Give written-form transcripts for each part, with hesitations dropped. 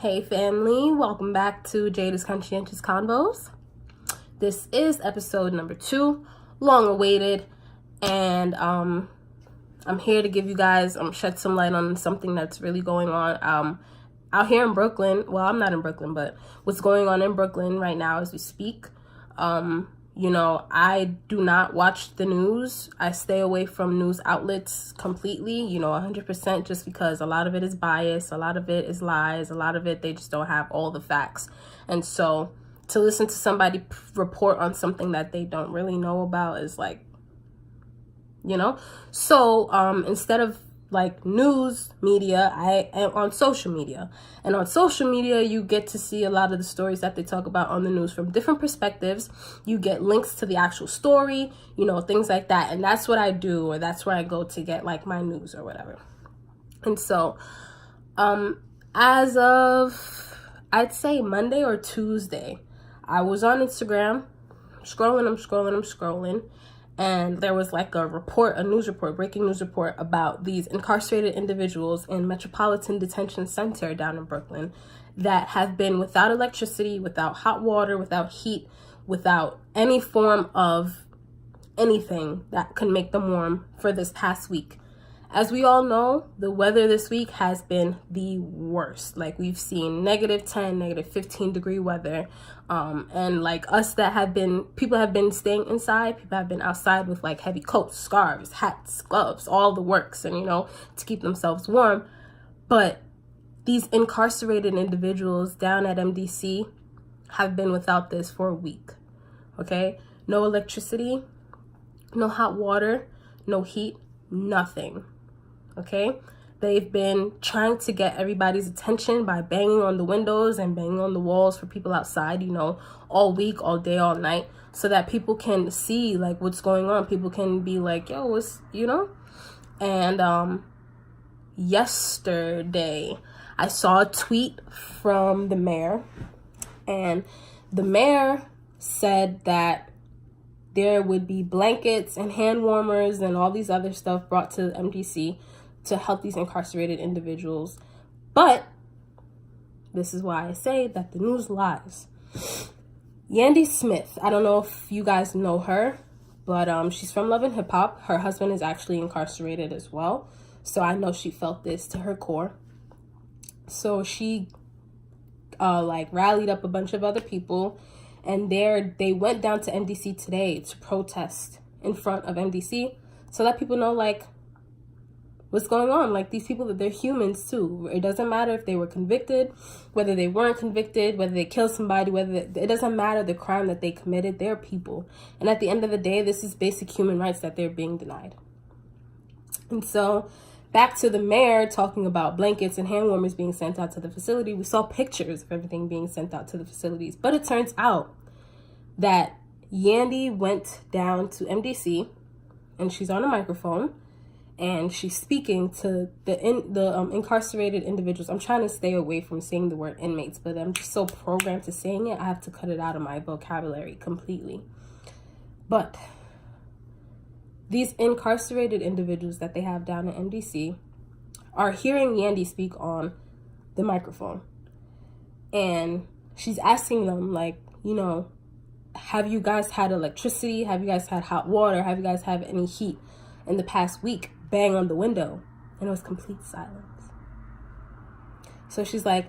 Hey family, welcome back to Jada's Conscientious Convos. This is episode number 2, long awaited, and I'm here to give you guys shed some light on something that's really going on out here in Brooklyn. Well, I'm not in Brooklyn, but what's going on in Brooklyn right now as we speak. I do not watch the news. I stay away from news outlets completely, 100%, just because a lot of it is bias, a lot of it is lies, a lot of it, they just don't have all the facts. And so to listen to somebody report on something that they don't really know about is like, so instead of like news media, I am on social media, and on social media you get to see a lot of the stories that they talk about on the news from different perspectives. You get links to the actual story, things like that, and that's what I do, or that's where I go to get like my news or whatever. And so as of I'd say Monday or Tuesday, I was on Instagram scrolling, and there was like a breaking news report about these incarcerated individuals in Metropolitan Detention Center down in Brooklyn that have been without electricity, without hot water, without heat, without any form of anything that can make them warm for this past week. As we all know, the weather this week has been the worst. Like, we've seen -10, -15 degree weather. And like us people have been staying inside. People have been outside with like heavy coats, scarves, hats, gloves, all the works, and to keep themselves warm. But these incarcerated individuals down at MDC have been without this for a week. Okay? No electricity, no hot water, no heat, nothing. Okay? They've been trying to get everybody's attention by banging on the windows and banging on the walls for people outside, all week, all day, all night, so that people can see like what's going on. People can be like, yo, what's, And yesterday I saw a tweet from the mayor, and the mayor said that there would be blankets and hand warmers and all these other stuff brought to MDC to help these incarcerated individuals. But this is why I say that the news lies. Yandy Smith, I don't know if you guys know her, but she's from Love and Hip Hop. Her husband is actually incarcerated as well, so I know she felt this to her core. So she rallied up a bunch of other people, and they went down to MDC today to protest in front of MDC, so that people know what's going on. Like, these people, that they're humans too. It doesn't matter if they were convicted, whether they weren't convicted, whether they killed somebody, it doesn't matter the crime that they committed. They're people. And at the end of the day, this is basic human rights that they're being denied. And so back to the mayor talking about blankets and hand warmers being sent out to the facility. We saw pictures of everything being sent out to the facilities. But it turns out that Yandy went down to MDC, and she's on a microphone, and she's speaking to the incarcerated individuals. I'm trying to stay away from saying the word inmates, but I'm just so programmed to saying it, I have to cut it out of my vocabulary completely. But these incarcerated individuals that they have down in MDC are hearing Yandy speak on the microphone. And she's asking them, have you guys had electricity? Have you guys had hot water? Have you guys had any heat in the past week? Bang on the window, and it was complete silence. So she's like,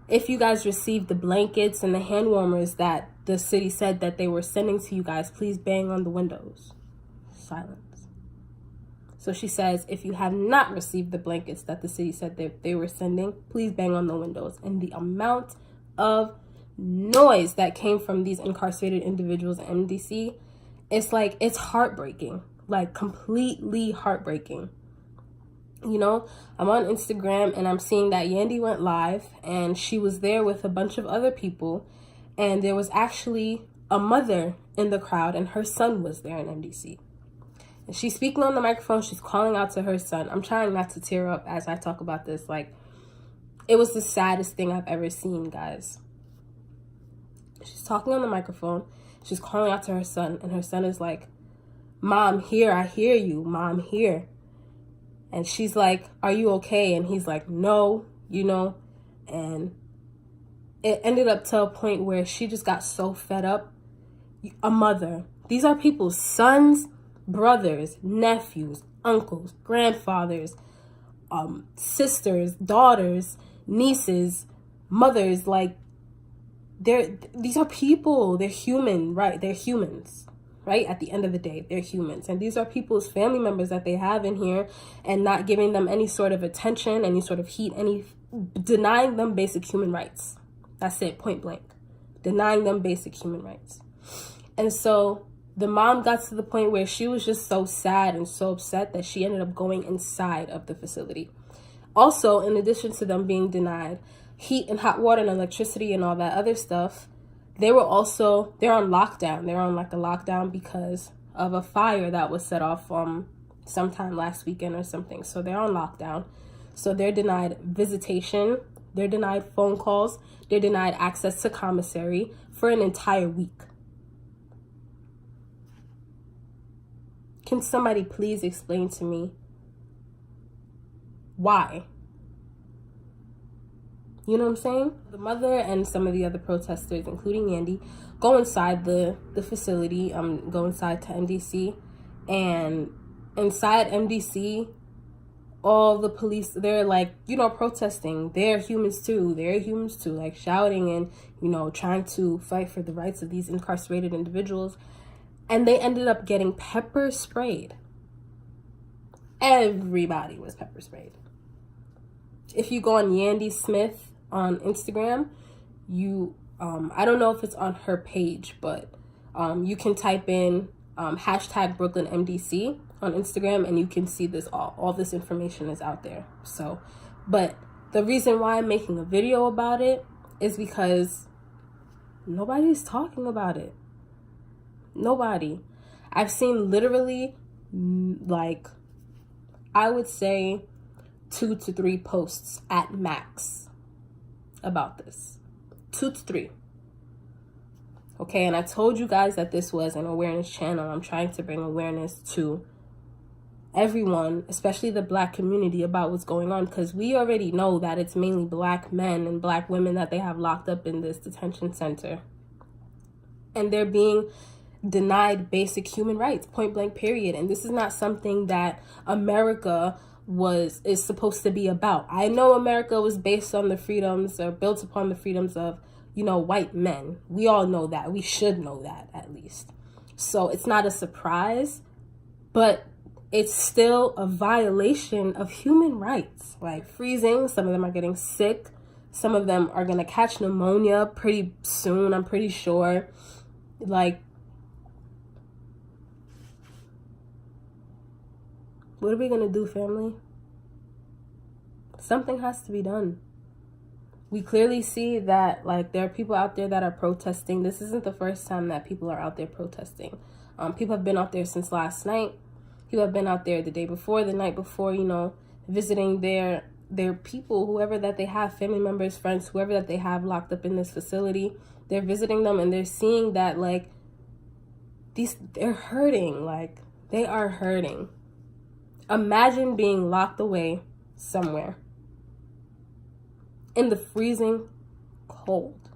if you guys received the blankets and the hand warmers that the city said that they were sending to you guys, please bang on the windows. Silence. So she says, if you have not received the blankets that the city said that they were sending, please bang on the windows. And the amount of noise that came from these incarcerated individuals in MDC, it's heartbreaking. Like, completely heartbreaking. I'm on Instagram, and I'm seeing that Yandy went live, and she was there with a bunch of other people, and there was actually a mother in the crowd, and her son was there in MDC. And she's speaking on the microphone. She's calling out to her son. I'm trying not to tear up as I talk about this. It was the saddest thing I've ever seen, guys. She's talking on the microphone. She's calling out to her son, and her son is like, Mom, here, I hear you. Mom, here. And she's like, are you okay? And he's like, no, and it ended up to a point where she just got so fed up. A mother. These are people's sons, brothers, nephews, uncles, grandfathers, sisters, daughters, nieces, mothers. Like, these are people. They're human, right? They're humans, right? At the end of the day, they're humans. And these are people's family members that they have in here, and not giving them any sort of attention, any sort of heat, denying them basic human rights. That's it, point blank. Denying them basic human rights. And so the mom got to the point where she was just so sad and so upset that she ended up going inside of the facility. Also, in addition to them being denied heat and hot water and electricity and all that other stuff, they're on lockdown. They're on like a lockdown because of a fire that was set off sometime last weekend or something. So they're on lockdown. So they're denied visitation. They're denied phone calls. They're denied access to commissary for an entire week. Can somebody please explain to me why? You know what I'm saying? The mother and some of the other protesters, including Andy, go inside the facility, go inside to MDC. And inside MDC, all the police, they're like, protesting. They're humans too, like shouting and, trying to fight for the rights of these incarcerated individuals. And they ended up getting pepper sprayed. Everybody was pepper sprayed. If you go on Yandy Smith on Instagram, I don't know if it's on her page, but you can type in hashtag Brooklyn MDC on Instagram, and you can see this, all this information is out there. So, but the reason why I'm making a video about it is because nobody's talking about it. Nobody. I've seen literally, like, I would say 2 to 3 posts at max about this. 2 to 3. Okay, and I told you guys that this was an awareness channel. I'm trying to bring awareness to everyone, especially the Black community, about what's going on, because we already know that it's mainly Black men and Black women that they have locked up in this detention center. And they're being denied basic human rights, point blank, period. And this is not something that America is supposed to be about. I know America was based on the freedoms, or built upon the freedoms of, white men. We all know that. We should know that, at least. So it's not a surprise, but it's still a violation of human rights. Like freezing, some of them are getting sick. Some of them are going to catch pneumonia pretty soon, I'm pretty sure. Like, what are we going to do, family? Something has to be done. We clearly see that, like, there are people out there that are protesting. This isn't the first time that people are out there protesting. People have been out there since last night. People have been out there the day before, the night before, visiting their people, whoever that they have, family members, friends, whoever that they have locked up in this facility. They're visiting them, and they're seeing that, like, they're hurting. Like, they are hurting. Imagine being locked away somewhere in the freezing cold.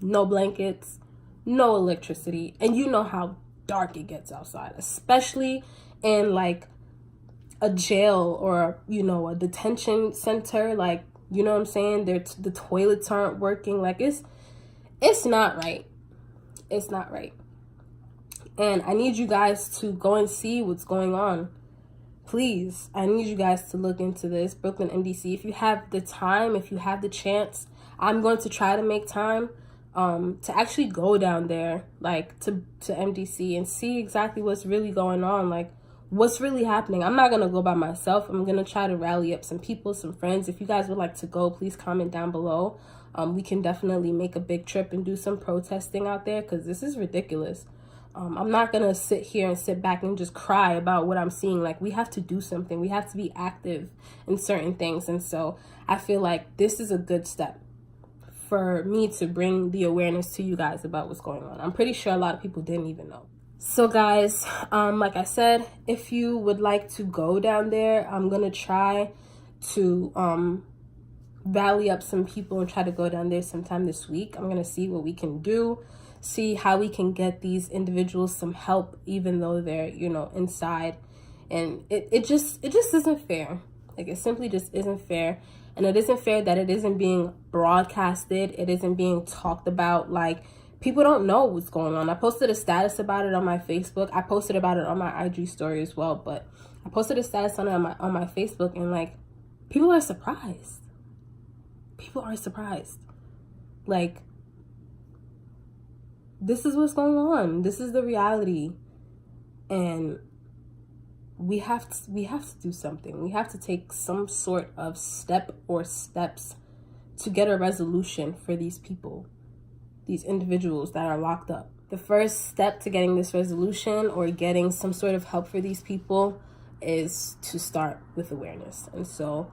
No blankets, no electricity. And you know how dark it gets outside, especially in like a jail or, a detention center. Like, you know what I'm saying? The toilets aren't working. Like, it's not right. It's not right. And I need you guys to go and see what's going on. Please, I need you guys to look into this, Brooklyn MDC. If you have the time, if you have the chance, I'm going to try to make time to actually go down there, like to MDC, and see exactly what's really going on, like what's really happening. I'm not going to go by myself. I'm going to try to rally up some people, some friends. If you guys would like to go, please comment down below. We can definitely make a big trip and do some protesting out there, because this is ridiculous. I'm not going to sit back and just cry about what I'm seeing. Like, we have to do something. We have to be active in certain things. And so I feel like this is a good step for me to bring the awareness to you guys about what's going on. I'm pretty sure a lot of people didn't even know. So guys, like I said, if you would like to go down there, I'm going to try to rally up some people and try to go down there sometime this week. I'm going to see what we can do, see how we can get these individuals some help, even though they're, you know, inside. And it just isn't fair. Like, it simply just isn't fair. And it isn't fair that it isn't being broadcasted. It isn't being talked about. Like, people don't know what's going on. I posted a status about it on my Facebook. I posted about it on my IG story as well. But I posted a status on it on my Facebook, and like, people are surprised. People are surprised. Like, this is what's going on. This is the reality. And we have to do something. We have to take some sort of step or steps to get a resolution for these people, these individuals that are locked up. The first step to getting this resolution or getting some sort of help for these people is to start with awareness. And so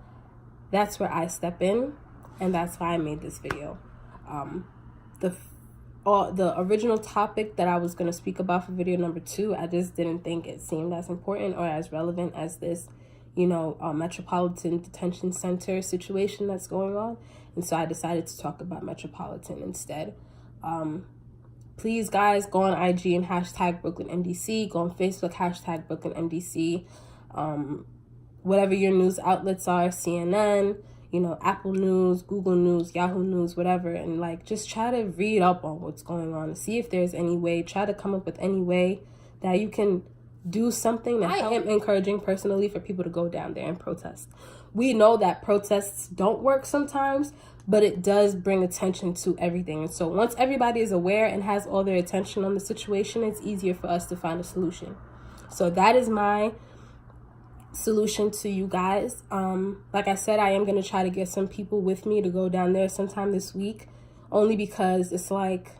that's where I step in, and that's why I made this video. The original topic that I was going to speak about for video number 2, I just didn't think it seemed as important or as relevant as this, you know, Metropolitan Detention Center situation that's going on. And so I decided to talk about Metropolitan instead. Please, guys, go on IG and hashtag Brooklyn MDC. Go on Facebook, hashtag Brooklyn MDC. Whatever your news outlets are, CNN, you know, Apple News, Google News, Yahoo News, whatever. And like, just try to read up on what's going on. See if there's any way. Try to come up with any way that you can do something. That I am encouraging personally for people to go down there and protest. We know that protests don't work sometimes, but it does bring attention to everything. And so once everybody is aware and has all their attention on the situation, it's easier for us to find a solution. So that is my solution to you guys. Like I said, I am going to try to get some people with me to go down there sometime this week, only because it's like,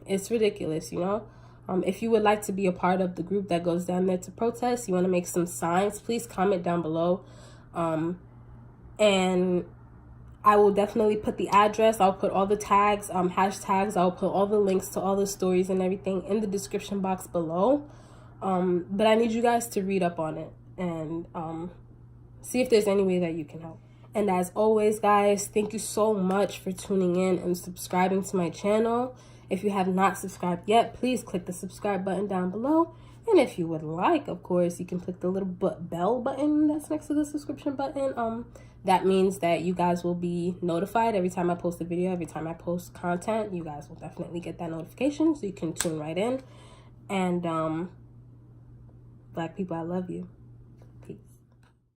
it's ridiculous, you know. If you would like to be a part of the group that goes down there to protest, you want to make some signs, please comment down below. And I will definitely put the address. I'll put all the tags, hashtags. I'll put all the links to all the stories and everything in the description box below. But I need you guys to read up on it and see if there's any way that you can help. And as always, guys, thank you so much for tuning in and subscribing to my channel. If you have not subscribed yet, please click the subscribe button down below. And if you would like, of course, you can click the little bell button that's next to the subscription button. That means that you guys will be notified every time I post a video, every time I post content. You guys will definitely get that notification, so you can tune right in. And Black people, I love you.